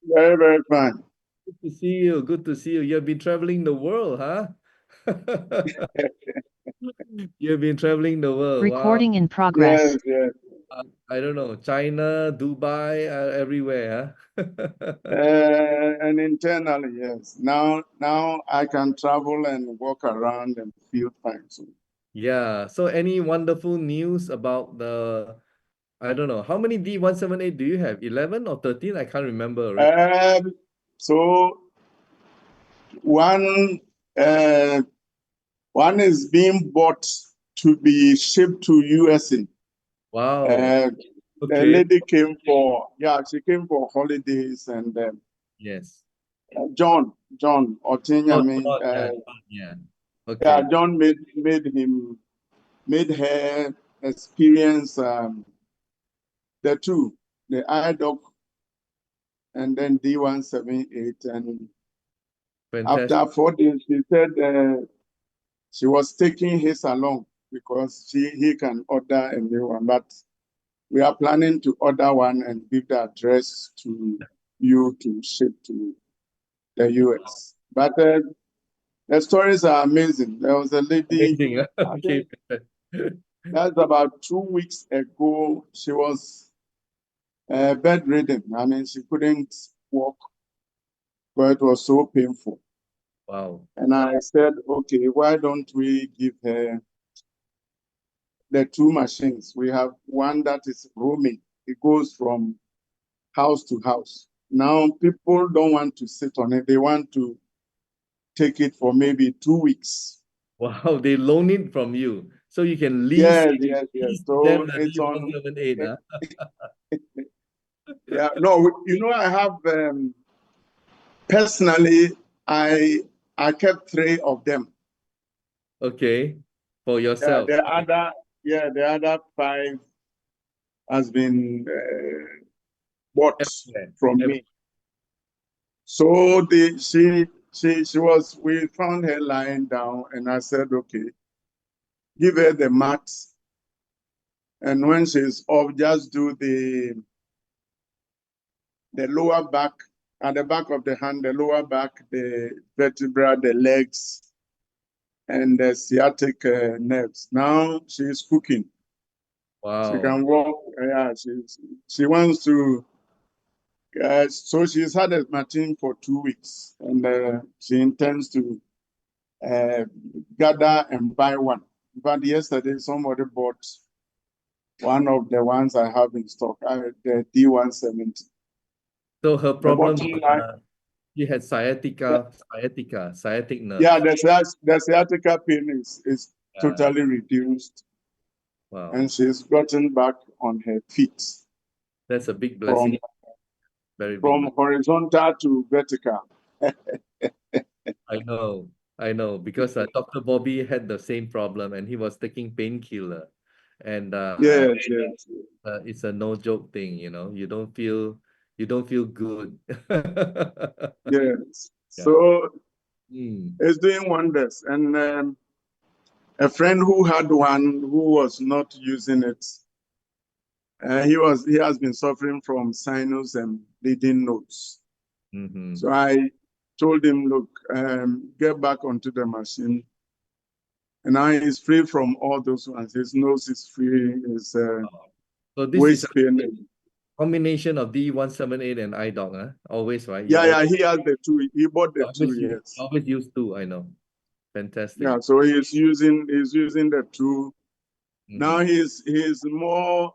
Very, very fine. Good to see you. Good to see you. You've been traveling the world, huh? You've been traveling the world. Recording Wow. in progress. Yes, yes. I don't know, China, Dubai, everywhere, huh? And internally, yes. Now I can travel and walk around and feel fine. So, Yeah. So any wonderful news about I don't know, how many D178 do you have? 11 or 13? I can't remember already. so one one is being bought to be shipped to USA. Wow. The Okay. lady came she came for holidays, and Yes. John Oh, Otinyami, God, yeah. Okay. John made her experience the two, the eye doc and then D178. And Fantastic. after 4 days, she said she was taking his along because he can order a new one. But we are planning to order one and give the address to you to ship to the US. But the stories are amazing. There was a lady, Amazing. I Okay. think that's about 2 weeks ago. She was bedridden. I mean, she couldn't walk, but it was so painful. Wow. And I said, okay, why don't we give her the two machines? We have one that is roaming. It goes from house to house. Now people don't want to sit on it. They want to take it for maybe 2 weeks. Wow, they loan it from you. So you can Yes, yes, yes. lease So them the it's on. D178, huh? Yeah, no, I have personally, I kept three of them. Okay. For Yeah, yourself. the other five has been bought Everywhere. from me. So we found her lying down, and I said, okay, give her the mat, and when she's off, just do the lower back, at the back of the hand, the lower back, the vertebra, the legs, and the sciatic nerves. Now she's cooking. She Wow. can walk. Yeah, she wants to. So she's had a machine for 2 weeks, and she intends to gather and buy one. But yesterday, somebody bought one of the ones I have in stock, the D170. So her The problem bottom is line, she had sciatic yeah, nerves. the sciatica pain is Uh, totally reduced, wow. and she's gotten back on her feet That's a big from blessing. Very big from blessing. horizontal to vertical. I know, because Dr. Bobby had the same problem and he was taking painkiller. And Yes, yes, it's a no joke thing, you don't feel good. yes. Yeah. So Mm. it's doing wonders. And a friend who had one who was not using it, he has been suffering from sinus and bleeding nose. Mm-hmm. So I told him, look, get back onto the machine. And now he's free from all those ones. His nose is free, his So this is a waist pain. combination of D178 and iDoc, huh? Always, right? You Yeah, always, yeah, he has the two. He bought the two, you yes. always use two, I know. Fantastic. Yeah, so he's using the two. Now Mhm. he's more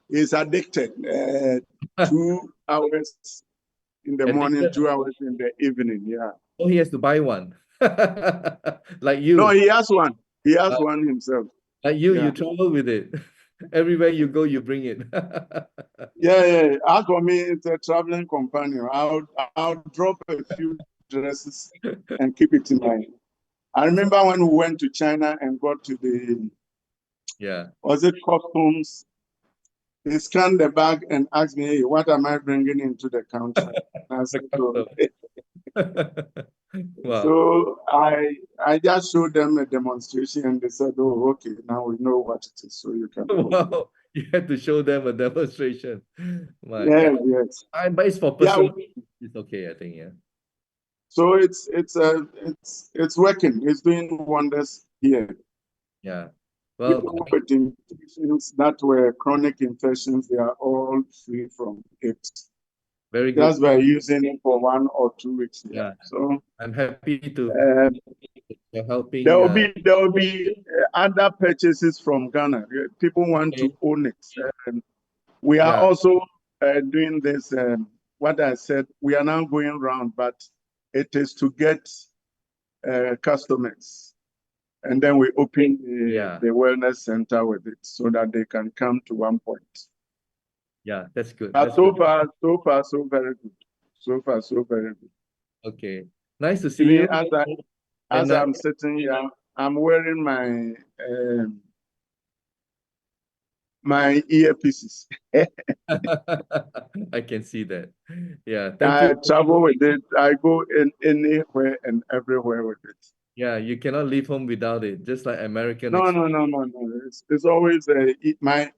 he's addicted. 2 hours in the morning, Addicted. 2 hours in the evening. Yeah. Oh, he has to buy one. Like No, you. he has one. He has Uh, one himself. like you, Yeah. you travel with it. Everywhere you go, you bring it. Yeah, yeah. As for me, it's a traveling companion. I'll drop a few dresses and keep it in my. I remember when we went to China and got to Yeah. was it customs? He scanned the bag and asked me, hey, what am I bringing into the country? And I The said, oh. custom. Wow. So I just showed them a demonstration and they said, oh, okay, now we know what it is, so you can go. Wow. You had to show them a demonstration. My Yes, God. yes. But it's for Yeah, personal. It's okay, I think, yeah. so it's working. It's doing wonders here. Yeah. Well, People with infections that were chronic infections, they are all free from it. very good. Just by using it for 1 or 2 weeks. Yeah. Yeah. So I'm happy to um, you're helping. there will be other purchases from Ghana. People want Okay. to own it. We are Yeah. also doing this. What I said, we are now going around, but it is to get customers, and then we open Yeah. the wellness center with it so that they can come to one point. Yeah. That's good. But That's good. so very good. So far, so very good. Okay. Nice to see Even you. as And I'm sitting here, I'm wearing my earpieces. I can see that. Yeah. Thank I you. travel with it. I go in anywhere and everywhere with it. Yeah. You cannot leave home without it, just like American No, no, Express. no, no, no. It's always my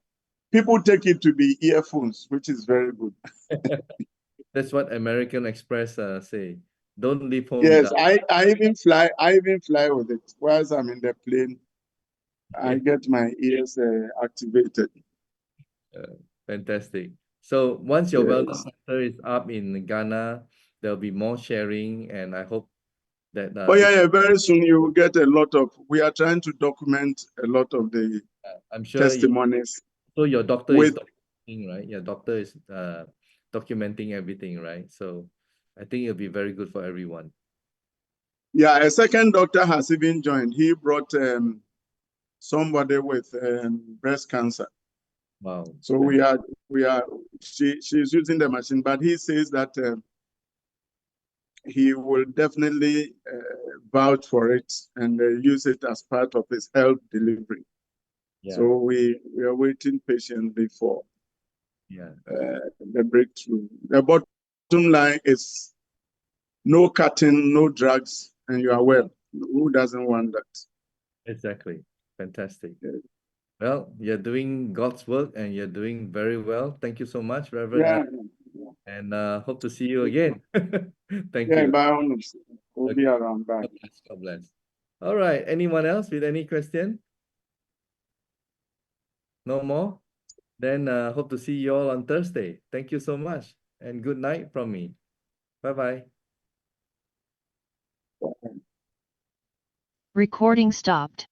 people take it to be earphones, which is very good. That's what American Express say. Don't leave home Yes, without. I even fly with it. Whilst I'm in the plane, I Okay. get my ears activated. Fantastic. So once your wellness Yes. center is up in Ghana, there'll be more sharing, and I hope that Oh yeah, very soon you will get a lot of. We are trying to document a lot of the I'm sure testimonies. so your doctor is With documenting, right? Your doctor is documenting everything, right? So I think it'll be very good for everyone. yeah, a second doctor has even joined. He brought somebody with breast cancer. Wow. So she's using the machine, but he says that he will definitely vouch for it and use it as part of his health delivery. Yeah. So we are waiting patiently for the breakthrough. The bottom line is no cutting, no drugs, and you are well. Who doesn't want that? Exactly. Fantastic. Yeah. Well, you're doing God's work and you're doing very well. Thank you so much, Reverend. Yeah. And hope to see you again. Thank Yeah, you. by all means. We'll be around. Bye. God bless. God bless. All right. Anyone else with any question? No more? Then hope to see you all on Thursday. Thank you so much. And good night from me. Bye-bye. Recording stopped.